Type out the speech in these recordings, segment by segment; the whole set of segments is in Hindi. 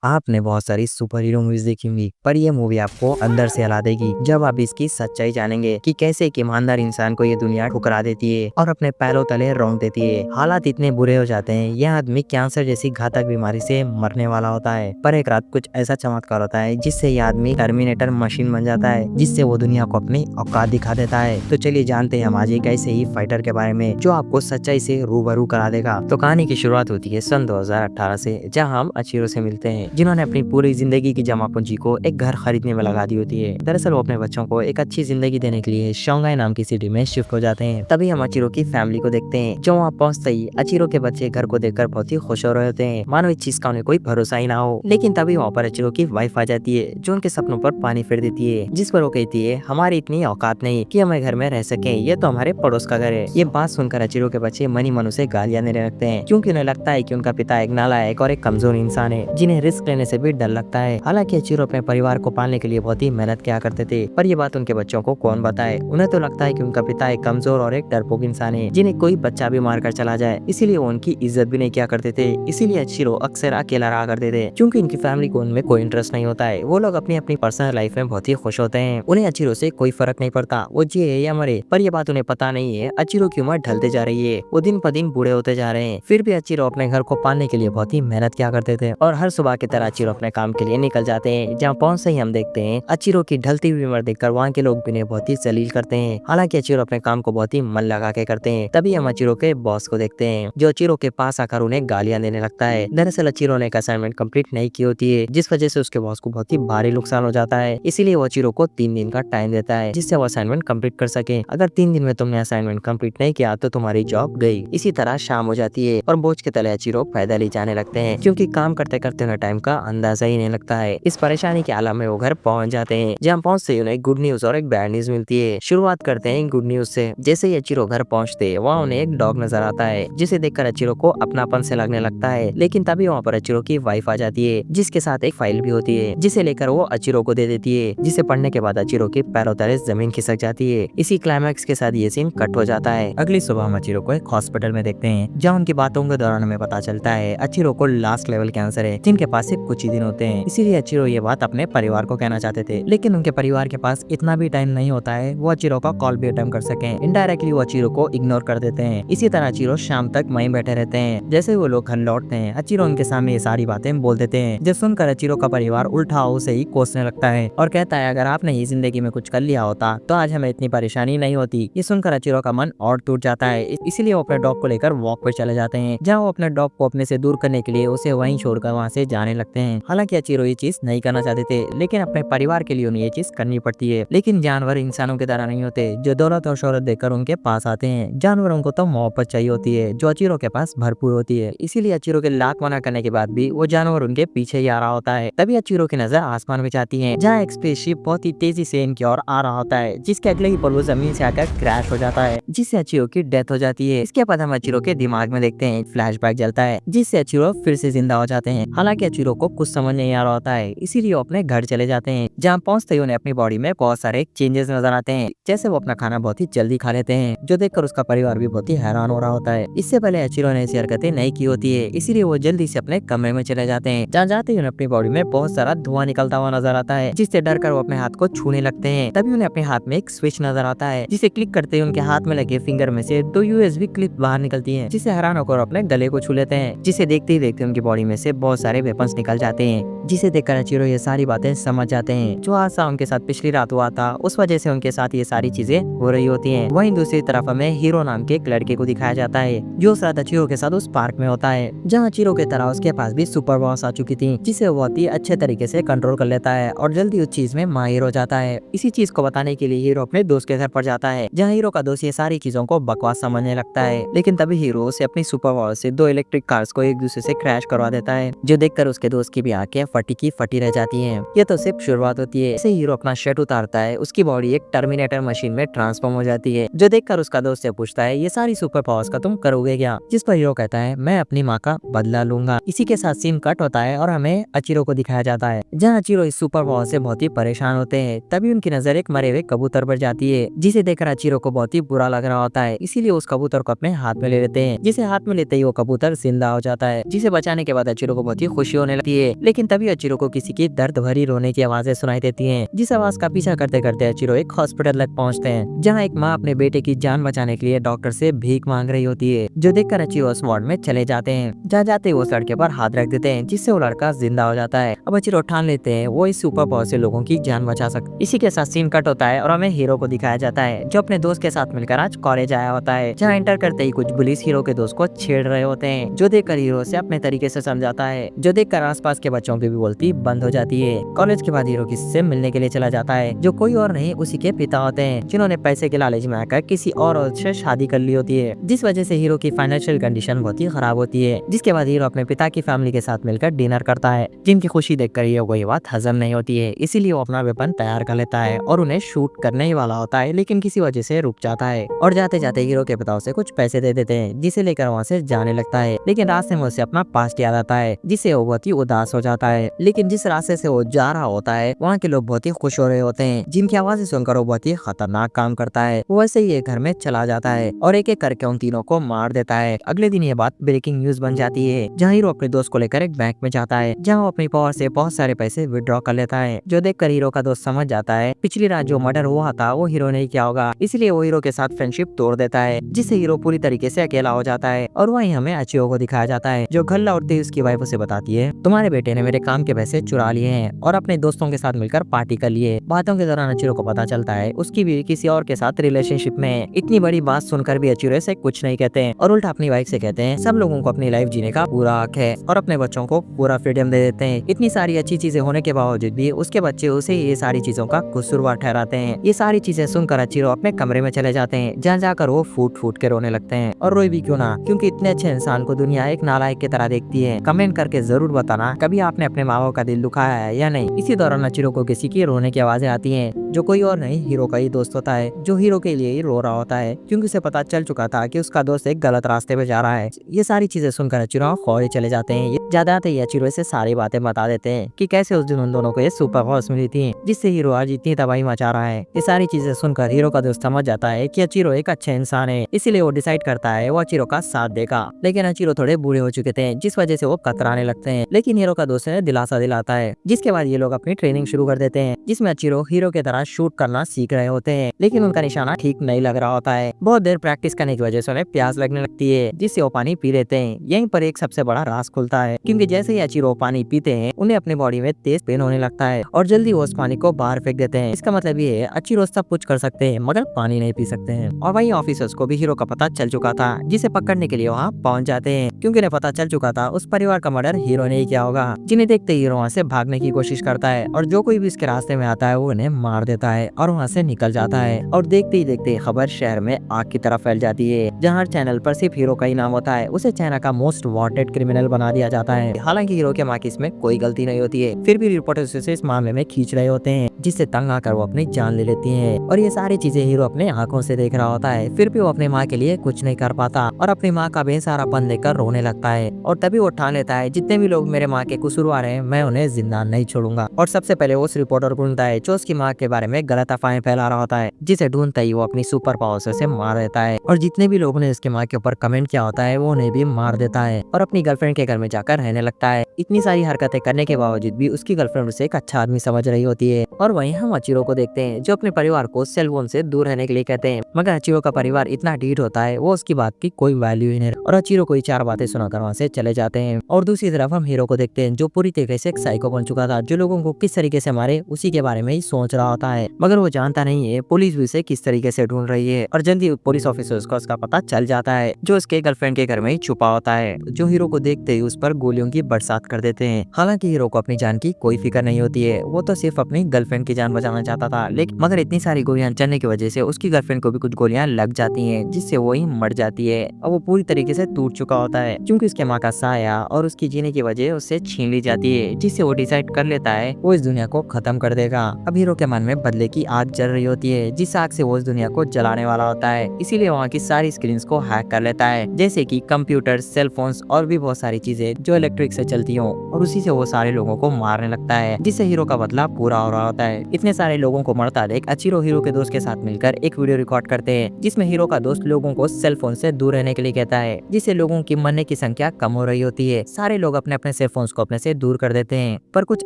आपने बहुत सारी सुपर हीरो मूवीज देखी होंगी, पर ये मूवी आपको अंदर से हिला देगी जब आप इसकी सच्चाई जानेंगे कि कैसे एक ईमानदार इंसान को ये दुनिया ठुकरा देती है और अपने पैरों तले रौंद देती है। हालात इतने बुरे हो जाते हैं, यह आदमी कैंसर जैसी घातक बीमारी से मरने वाला होता है, पर एक रात कुछ ऐसा चमत्कार होता है जिससे ये आदमी टर्मिनेटर मशीन बन जाता है, जिससे वो दुनिया को अपनी औकात दिखा देता है। तो चलिए जानते हैं हम आज एक ऐसे ही फाइटर के बारे में जो आपको सच्चाई से रूबरू करा देगा। तो कहानी की शुरुआत होती है सन 2018 से, जहाँ हम अचीरो से मिलते हैं जिन्होंने अपनी पूरी जिंदगी की जमा पूंजी को एक घर खरीदने में लगा दी होती है। दरअसल वो अपने बच्चों को एक अच्छी जिंदगी देने के लिए शंघाई नाम की सिटी में शिफ्ट हो जाते हैं। तभी हम अचीरो की फैमिली को देखते हैं, जो वहाँ पहुंचते ही अचीरो के बच्चे घर को देखकर बहुत ही खुश हो रहे होते हैं, मानो इस चीज का उन्हें कोई भरोसा ही ना हो। लेकिन तभी वहाँ पर अचीरो की वाइफ आ जाती है, जो उनके सपनों पर पानी फेर देती है, जिस पर वो कहती है हमारी इतनी औकात नहीं कि हमें घर में रह सके, ये तो हमारे पड़ोस का घर है। ये बात सुनकर अचीरो के बच्चे मनी मन उसे गालियां देने लगते हैं, क्योंकि उन्हें लगता है कि उनका पिता एक नालायक और एक कमजोर इंसान है, जिन्हें रिस्क लेने से भी डर लगता है। हालांकि अचीरो अपने परिवार को पालने के लिए बहुत ही मेहनत किया करते थे, पर ये बात उनके बच्चों को कौन बताए। उन्हें तो लगता है कि उनका पिता एक कमजोर और एक डरपोक इंसान है, जिन्हें कोई बच्चा भी मारकर चला जाए, इसीलिए वो उनकी इज्जत भी नहीं किया करते थे। इसीलिए अचीरो अक्सर अकेला रहा करते थे, क्योंकि उनकी फैमिली को उनमें कोई इंटरेस्ट नहीं होता है। वो लोग अपनी अपनी पर्सनल लाइफ में बहुत ही खुश होते हैं, उन्हें अचीरो से कोई फर्क नहीं पड़ता वो जिए या मरे। पर ये बात उन्हें पता नहीं है अचीरो की उम्र ढलते जा रही है, वो दिन प दिन बूढ़े होते जा रहे हैं। फिर भी अचीरो अपने घर को पालने के लिए बहुत ही मेहनत किया करते थे, और हर सुबह की तरह अचीरो अपने काम के लिए निकल जाते हैं। जहाँ पहुंचते ही हम देखते हैं अचीरो की ढलती हुई उम्र देखकर वहाँ के लोग भी उन्हें बहुत ही जलील करते हैं। हालांकि अचीरो अपने काम को बहुत ही मन लगा के करते हैं। तभी हम अचीरो के बॉस को देखते हैं, जो अचीरो के पास आकर उन्हें गालियां देने लगता है। दरअसल अचीरो ने एक असाइनमेंट कंप्लीट नहीं की होती है, जिस वजह से उसके बॉस को बहुत ही भारी नुकसान हो जाता है। इसीलिए वो अचीरो को 3 दिन का टाइम देता है, जिससे वो असाइनमेंट कंप्लीट कर सके। अगर 3 दिन में तुमने असाइनमेंट कंप्लीट नहीं किया तो तुम्हारी जॉब गई। इसी तरह शाम हो जाती है और बोझ के तले अचीरो पैदल ही जाने लगते हैं, क्योंकि काम करते करते उन्हें टाइम का अंदाजा ही नहीं लगता है। इस परेशानी के आलम में वो घर पहुंच जाते हैं, जहाँ पहुंचते ही उन्हें गुड न्यूज और एक बैड न्यूज मिलती है। शुरुआत करते हैं गुड न्यूज से। जैसे ही अचीरो घर पहुंचते वहाँ उन्हें एक डॉग नजर आता है, जिसे देखकर अचीरो को अपनापन से लगने लगता है। लेकिन तभी वहाँ पर अचीरो की वाइफ आ जाती है, जिसके साथ एक फाइल भी होती है, जिसे लेकर वो अचीरो को दे देती है, जिसे पढ़ने के बाद अचीरो के पैरों तले जमीन खिसक जाती है। इसी क्लाइमैक्स के साथ ये सीन कट हो जाता है। अगली सुबह हम अचीरो को एक हॉस्पिटल में देखते हैं, जहाँ उनकी बातों के दौरान हमें पता चलता है अचीरो को लास्ट लेवल कैंसर है, जिनके पास सिर्फ कुछ ही दिन होते हैं। इसीलिए अचीरो ये बात अपने परिवार को कहना चाहते थे, लेकिन उनके परिवार के पास इतना भी टाइम नहीं होता है वो अचीरो का कॉल भी अटेंड कर सकें। इनडायरेक्टली वो अचीरो को इग्नोर कर देते हैं। इसी तरह अचीरो शाम तक वहीं बैठे रहते हैं। जैसे वो लोग घर लौटते हैं, अचीरो उनके सामने ये सारी बातें बोल देते हैं, जो सुनकर अचीरो का परिवार उल्टा उसे ही कोसने लगता है और कहता है अगर आपने ही जिंदगी में कुछ कर लिया होता तो आज हमें इतनी परेशानी नहीं होती। ये सुनकर अचीरो का मन और टूट जाता है। इसीलिए वो अपने डॉग को लेकर वॉक पर चले जाते हैं, जहाँ वो अपने डॉग को अपने से दूर करने के लिए उसे वहीं छोड़कर वहाँ से जाने लगते हैं। हालांकि अचीरो ये चीज नहीं करना चाहते थे, लेकिन अपने परिवार के लिए उन्हें ये चीज करनी पड़ती है। लेकिन जानवर इंसानों की तरह नहीं होते, जो दौलत और शोहरत देखकर उनके पास आते हैं। जानवरों को तो मोहब्बत चाहिए होती है, जो अचीरो के पास भरपूर होती है। इसीलिए अचीरो के लाख मना करने के बाद भी वो जानवर उनके पीछे ही आ रहा होता है। तभी अचीरो की नजर आसमान में जाती है, जहाँ एक स्पेसशिप बहुत ही तेजी से इनकी ओर आ रहा होता है, जिसके अगले ही पल वो जमीन से आकर क्रैश हो जाता है, जिससे अचीरो की डेथ हो जाती है। इसके बाद हम अचीरो के दिमाग में देखते हैं फ्लैशबैक जलता है, जिससे अचीरो फिर से जिंदा हो जाते हैं। हालांकि अचीरो को कुछ समझ नहीं आ रहा होता है, इसीलिए वो अपने घर चले जाते हैं, जहाँ पहुंचते ही उन्हें अपनी बॉडी में बहुत सारे चेंजेस नजर आते हैं। जैसे वो अपना खाना बहुत ही जल्दी खा लेते हैं, जो देखकर उसका परिवार भी बहुत ही हैरान हो रहा होता है। इससे पहले अचीरो ने ऐसी हरकतें नहीं की होती है, इसीलिए वो जल्दी से अपने कमरे में चले जाते हैं, जहाँ जाते ही उन्हें अपनी बॉडी में बहुत सारा धुआं निकलता हुआ नजर आता है, जिससे डरकर वो अपने हाथ को छूने लगते हैं। तभी उन्हें अपने हाथ में एक स्विच नजर आता है, जिसे क्लिक करते ही उनके हाथ में लगे फिंगर में से 2 यूएसबी क्लिप बाहर निकलती हैं, जिससे हैरान होकर अपने गले को छू लेते हैं, जिसे देखते ही देखते उनकी बॉडी में से बहुत सारे वेपन्स निकल जाते हैं, जिसे देखकर अचीरो ये सारी बातें समझ जाते हैं। जो हादसा उनके साथ पिछली रात हुआ था, उस वजह से उनके साथ ये सारी चीजें हो रही होती हैं। वहीं दूसरी तरफ हमें हीरो नाम के एक लड़के को दिखाया जाता है, जो उस रात अचीरो के साथ उस पार्क में होता है, जहाँ अचीरो की तरह उसके पास भी सुपर पावर्स आ चुकी थी, जिसे वो बहुत ही अच्छे तरीके से कंट्रोल कर लेता है और जल्दी उस चीज में माहिर हो जाता है। इसी चीज को बताने के लिए हीरो अपने दोस्त के घर पर जाता है, जहाँ हीरो का दोस्त ये सारी चीजों को बकवास समझने लगता है। लेकिन तभी हीरो उसे अपनी सुपर पावर से 2 इलेक्ट्रिक कार्स को एक दूसरे से क्रैश करवा देता है, जो देखकर उसके दोस्त की भी आंखें फटी की फटी रह जाती हैं। ये तो सिर्फ शुरुआत होती है। ऐसे हीरो अपना शर्ट उतारता है, उसकी बॉडी एक टर्मिनेटर मशीन में ट्रांसफॉर्म हो जाती है, जो देखकर उसका दोस्त से पूछता है ये सारी सुपर पावर्स का तुम करोगे क्या? जिस पर हीरो कहता है मैं अपनी माँ का बदला लूंगा। इसी के साथ सीन कट होता है और हमें अचीरो को दिखाया जाता है, जहाँ अचीरो इस सुपर पावर से बहुत ही परेशान होते हैं। तभी उनकी नजर एक मरे हुए कबूतर पर जाती है, जिसे देखकर अचीरो को बहुत ही बुरा लग रहा होता है। इसीलिए उस कबूतर को अपने हाथ में ले लेते हैं, जिसे हाथ में लेते ही वो कबूतर जिंदा हो जाता है, जिसे बचाने के बाद अचीरो को बहुत ही खुशी होने रोने लगती है। लेकिन तभी अचिरो को किसी की दर्द भरी रोने की आवाजें सुनाई देती हैं। जिस आवाज का पीछा करते करते अचिरो एक हॉस्पिटल तक पहुंचते हैं, जहां एक माँ अपने बेटे की जान बचाने के लिए डॉक्टर से भीख मांग रही होती है, जो देखकर अचिरो उस वार्ड में चले जाते हैं। जहाँ जाते वो लड़के पर हाथ रख देते हैं, जिससे वो लड़का जिंदा हो जाता है। अब अचिरो ठान लेते हैं वो इस सुपर पावर से लोगों की जान बचा सकते। इसी के साथ सीन कट होता है और हमें हीरो को दिखाया जाता है, जो अपने दोस्त के साथ मिलकर आज कॉलेज आया होता है। जहाँ एंटर करते ही कुछ पुलिस हीरो के दोस्त को छेड़ रहे होते हैं, जो देखकर हीरो से अपने तरीके से समझाता है, जो देखकर आसपास के बच्चों की भी बोलती बंद हो जाती है। कॉलेज के बाद हीरो किसी से मिलने के लिए चला जाता है, जो कोई और नहीं उसी के पिता होते हैं, जिन्होंने पैसे के लालच में आकर किसी और औरत से शादी कर ली होती है, जिस वजह से हीरो की फाइनेंशियल कंडीशन बहुत ही खराब होती है। जिसके बाद हीरो अपने पिता की फैमिली के साथ मिलकर डिनर करता है, जिनकी खुशी देखकर हीरो को ये बात हजम नहीं होती है। इसीलिए वो अपना वेपन तैयार कर लेता है और उन्हें शूट करने ही वाला होता है, लेकिन किसी वजह से रुक जाता है और जाते जाते हीरो के पिता उसे कुछ पैसे दे देते हैं, जिसे लेकर वहाँ से जाने लगता है। लेकिन रास्ते में उसे अपना पास्ट याद आता है, जिससे वो बहुत ही उदास हो जाता है। लेकिन जिस रास्ते से वो जा रहा होता है वहाँ के लोग बहुत ही खुश हो रहे होते हैं, जिनकी आवाजें सुनकर वो बहुत ही खतरनाक काम करता है। वो वैसे ही एक घर में चला जाता है और एक एक करके उन तीनों को मार देता है। अगले दिन ये बात ब्रेकिंग न्यूज बन जाती है, जहाँ हीरो अपने दोस्त को लेकर एक बैंक में जाता है, जहाँ वो अपनी पावर से बहुत सारे पैसे विड्रॉ कर लेता है, जो देखकर हीरो का दोस्त समझ जाता है पिछली रात जो मर्डर हुआ था वो हीरो ने किया होगा। इसलिए वो हीरो के साथ फ्रेंडशिप तोड़ देता है, जिससे हीरो पूरी तरीके से अकेला हो जाता है। और वहीं हमें अचिरो को दिखाया जाता है, जो घर लौटते ही उसकी वाइफ उसे बताती है, तुम्हारे बेटे ने मेरे काम के पैसे चुरा लिए हैं और अपने दोस्तों के साथ मिलकर पार्टी कर लिए। बातों के दौरान अचिरो को पता चलता है उसकी बीवी किसी और के साथ रिलेशनशिप में है। इतनी बड़ी बात सुनकर भी अचिरो से कुछ नहीं कहते हैं और उल्टा अपनी वाइफ से कहते हैं सब लोगों को अपनी लाइफ जीने का पूरा हक है और अपने बच्चों को पूरा फ्रीडम दे देते हैं। इतनी सारी अच्छी चीजें होने के बावजूद भी उसके बच्चे उसे ये सारी चीजों का कसूरवार ठहराते हैं। ये सारी चीजें सुनकर अचिरो अपने कमरे में चले जाते हैं, जहाँ जाकर वो फूट फूट के रोने लगते हैं। और रोई भी क्यों ना, क्योंकि इतने अच्छे इंसान को दुनिया एक नालायक की तरह देखती है। कमेंट करके जरूर बताना कभी आपने अपने माँ बाप का दिल दुखाया है या नहीं। इसी दौरान अचिरो को किसी की रोने की आवाजें आती हैं, जो कोई और नहीं हीरो का ही दोस्त होता है, जो हीरो के लिए ही रो रहा होता है, क्योंकि उसे पता चल चुका था कि उसका दोस्त एक गलत रास्ते पे जा रहा है। ये सारी चीजें सुनकर अचिरो खौरे चले जाते हैं। ज्यादा आते ही अचिरो से सारी बातें बता देते हैं कि कैसे उस दिन उन दोनों को ये सुपर पावर्स मिली थी, जिससे हीरो आज इतनी तबाही मचा रहा है। ये सारी चीजें सुनकर हीरो का दोस्त समझ जाता है कि अचिरो एक अच्छे इंसान है, इसीलिए वो डिसाइड करता है वो अचिरो का साथ देगा। लेकिन अचिरो थोड़े बूढ़े हो चुके थे, जिस वजह से वो कतराने लगते हैं, लेकिन हीरो का दोस्त ने दिलासा दिलाता है। जिसके बाद ये लोग अपनी ट्रेनिंग शुरू कर देते हैं, जिसमें अचिरो हीरो की तरह शूट करना सीख रहे होते हैं, लेकिन उनका निशाना ठीक नहीं लग रहा होता है। बहुत देर प्रैक्टिस करने की वजह से उन्हें प्यास लगने लगती है, जिससे वो पानी पी लेते हैं। यहीं पर एक सबसे बड़ा राज खुलता है, क्योंकि जैसे ही अचिरो पानी पीते हैं उन्हें अपनी बॉडी में तेज पेन होने लगता है और जल्दी वो उस पानी को बाहर फेंक देते हैं। इसका मतलब ये है अचिरो सब कुछ कर सकते हैं मगर पानी नहीं पी सकते हैं। और वहीं ऑफिसर्स को भी हीरो का पता चल चुका था, जिसे पकड़ने के लिए वहाँ पहुंच जाते हैं, क्योंकि उन्हें पता चल चुका था उस परिवार का मर्डर हीरो ने ही किया होगा। जिन्हें देखते हीरो वहाँ से भागने की कोशिश करता है और जो कोई भी इसके रास्ते में आता है वो उन्हें मार देता है और वहाँ से निकल जाता है। और देखते ही देखते खबर शहर में आग की तरह फैल जाती है, जहाँ चैनल पर सिर्फ हीरो का ही नाम होता है। उसे चाइना का मोस्ट वांटेड क्रिमिनल बना दिया जाता है। हालांकि हीरो के माँ की इसमें कोई गलती नहीं होती है, फिर भी रिपोर्टर्स उसे इस मामले में खींच रहे होते हैं, जिससे तंग आकर वो अपनी जान ले लेती है। और ये सारी चीजें हीरो अपने आंखों से देख रहा होता है, फिर भी वो अपने माँ के लिए कुछ नहीं कर पाता और अपनी माँ का बेसहारापन देखकर रोने लगता है। और तभी वो ठान लेता है जितने भी लोग मेरे माँ के कसूरवार हैं मैं उन्हें जिंदा नहीं छोड़ूंगा। और सबसे पहले वो उस रिपोर्टर को ढूंढता है जो उसकी माँ के बारे में गलत अफवाहें फैला रहा होता है, जिसे ढूंढता ही वो अपनी सुपर पावर से मार देता है। और जितने भी लोगों ने उसकी माँ के ऊपर कमेंट किया होता है वो उन्हें भी मार देता है और अपनी गर्लफ्रेंड के घर में जाकर रहने लगता है। इतनी सारी हरकतें करने के बावजूद भी उसकी गर्लफ्रेंड उसे एक अच्छा आदमी समझ रही होती है। और वहीं हम अचिरो को देखते हैं, जो अपने परिवार को सेल फोन से दूर रहने के लिए कहते हैं, मगर अचिरो का परिवार इतना ढीठ होता है वो उसकी बात की कोई वैल्यू ही नहीं और अचिरो को 4 बातें सुनाकर वहाँ से चले जाते हैं। और दूसरी तरफ हम हीरो को देखते हैं, जो पूरी तरीके से एक साइको बन चुका था, जो लोगों को किस तरीके से मारे उसी के बारे में ही सोच रहा होता है, मगर वो जानता नहीं है पुलिस भी उसे किस तरीके से ढूंढ रही है। और जल्दी पुलिस ऑफिसर्स को उसका पता चल जाता है, जो उसके गर्लफ्रेंड के घर में ही छुपा होता है, जो हीरो को देखते ही उस पर गोलियों की बरसात कर देते हैं। हालांकि हीरो को अपनी जान की कोई फिक्र नहीं होती है, वो तो सिर्फ अपनी गर्लफ्रेंड की जान बचाना चाहता था, लेकिन मगर इतनी सारी गोलियां चलने की वजह से उसकी गर्लफ्रेंड को भी कुछ गोलियां लग जाती हैं, जिससे वो ही मर जाती है और वो पूरी तरीके से टूट चुका होता है, क्योंकि उसके माँ का साया और उसकी जीने की वजह उससे छीन ली जाती है, जिससे वो डिसाइड कर लेता है वो इस दुनिया को खत्म कर देगा। अब हीरो के मन में बदले की आग जल रही होती है, जिस आग से वो इस दुनिया को जलाने वाला होता है, इसीलिए वहाँ की सारी स्क्रीन को हैक कर लेता है, जैसे की कंप्यूटर, सेल फोन्स और भी बहुत सारी चीजें जो इलेक्ट्रिक से चलती हो, और उसी से वो सारे लोगों को मारने लगता है, जिससे हीरो का बदला पूरा हो रहा होता है। इतने सारे लोगों को मरता देख अचिरो हीरो के दोस्त के साथ मिलकर एक वीडियो रिकॉर्ड करते हैं, जिसमें हीरो का दोस्त लोगों को सेल फोन से दूर रहने के लिए कहता है, जिससे लोगों की मरने की संख्या कम हो रही होती है। सारे लोग अपने अपने सेलफोन्स को अपने से दूर कर देते हैं। पर कुछ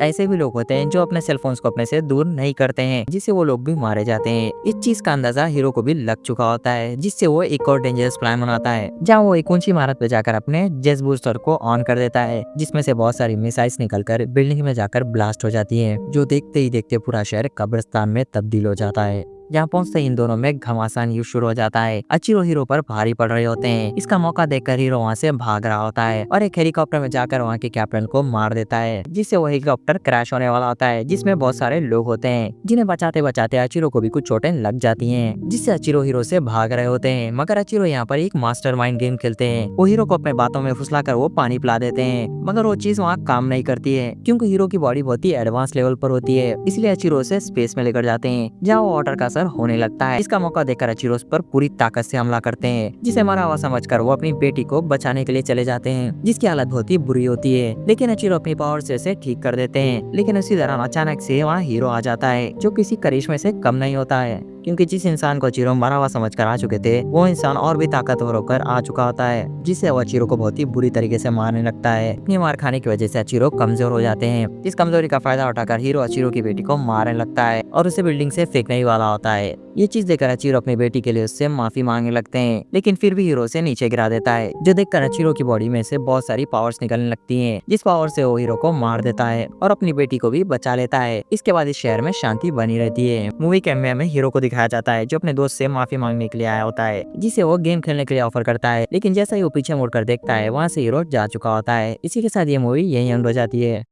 ऐसे भी लोग होते हैं जो अपने सेलफोन्स को अपने से दूर नहीं करते हैं, जिससे वो लोग भी मारे जाते हैं। इस चीज का अंदाजा हीरो को भी लग चुका होता है, जिससे वो एक और डेंजरस प्लान बनाता है, जहाँ वो एक ऊंची इमारत पे जाकर अपने जेट बूस्टर को ऑन कर देता है, जिसमें से बहुत सारी मिसाइल्स निकलकर बिल्डिंग में जाकर ब्लास्ट हो जाती है, जो देखते ही देखते पूरा शहर कब्रिस्तान में तब्दील हो जाता है। जहाँ पहुंचते ही इन दोनों में घमासान युद्ध शुरू हो जाता है। अचीरो हीरो पर भारी पड़ रहे होते हैं। इसका मौका देखकर हीरो वहाँ से भाग रहा होता है और एक हेलीकॉप्टर में जाकर वहाँ के कैप्टन को मार देता है, जिससे वो हेलीकॉप्टर क्रैश होने वाला होता है, जिसमें बहुत सारे लोग होते हैं, जिन्हें बचाते बचाते अचीरो को भी कुछ चोटें लग जाती हैं, जिससे अचीरो हीरो से भाग रहे होते हैं। मगर अचीरो यहाँ पर एक मास्टरमाइंड गेम खेलते हैं। वो हीरो को अपने बातों में फुसलाकर वो पानी पिला देते हैं, मगर वो चीज वहाँ काम नहीं करती है, क्योंकि हीरो की बॉडी बहुत ही एडवांस लेवल पर होती है। इसलिए अचीरो उसे स्पेस में लेकर जाते हैं, जहाँ वो वाटर का असर होने लगता है। इसका मौका देखकर अचीरो उस पर पूरी ताकत से हमला करते हैं, जिसे मरा हुआ समझकर वो अपनी बेटी को बचाने के लिए चले जाते हैं, जिसकी हालत बहुत ही बुरी होती है। लेकिन अचीरो अपनी पावर से उसे ठीक कर देते हैं। लेकिन उसी दौरान अचानक से वहाँ हीरो आ जाता है, जो किसी करिश्मे से कम नहीं होता है, क्योंकि जिस इंसान को अचीरो मरा हुआ समझकर आ चुके थे, वो इंसान और भी ताकतवर होकर आ चुका होता है, जिससे वो अचीरो को बहुत ही बुरी तरीके से मारने लगता है। अपनी मार खाने की वजह से अचीरो कमजोर हो जाते हैं। इस कमजोरी का फायदा उठाकर हीरो अचीरो की बेटी को मारने लगता है और उसे बिल्डिंग से फेंकने ही वाला होता है। ये चीज देखकर अचीरो अपनी बेटी के लिए उससे माफी मांगने लगते हैं, लेकिन फिर भी हीरो से नीचे गिरा देता है, जो देखकर अचीरो की बॉडी में से बहुत सारी पावर्स निकलने लगती हैं, जिस पावर से वो हीरो को मार देता है और अपनी बेटी को भी बचा लेता है। इसके बाद इस शहर में शांति बनी रहती है। मूवी के एंड में हीरो को दिखाया जाता है, जो अपने दोस्त से माफी मांगने के लिए आया होता है, जिसे वो गेम खेलने के लिए ऑफर करता है, लेकिन जैसा ही वो पीछे मुड़कर देखता है, वहाँ से हीरो जा चुका होता है। इसी के साथ ये मूवी यही एंड हो जाती है।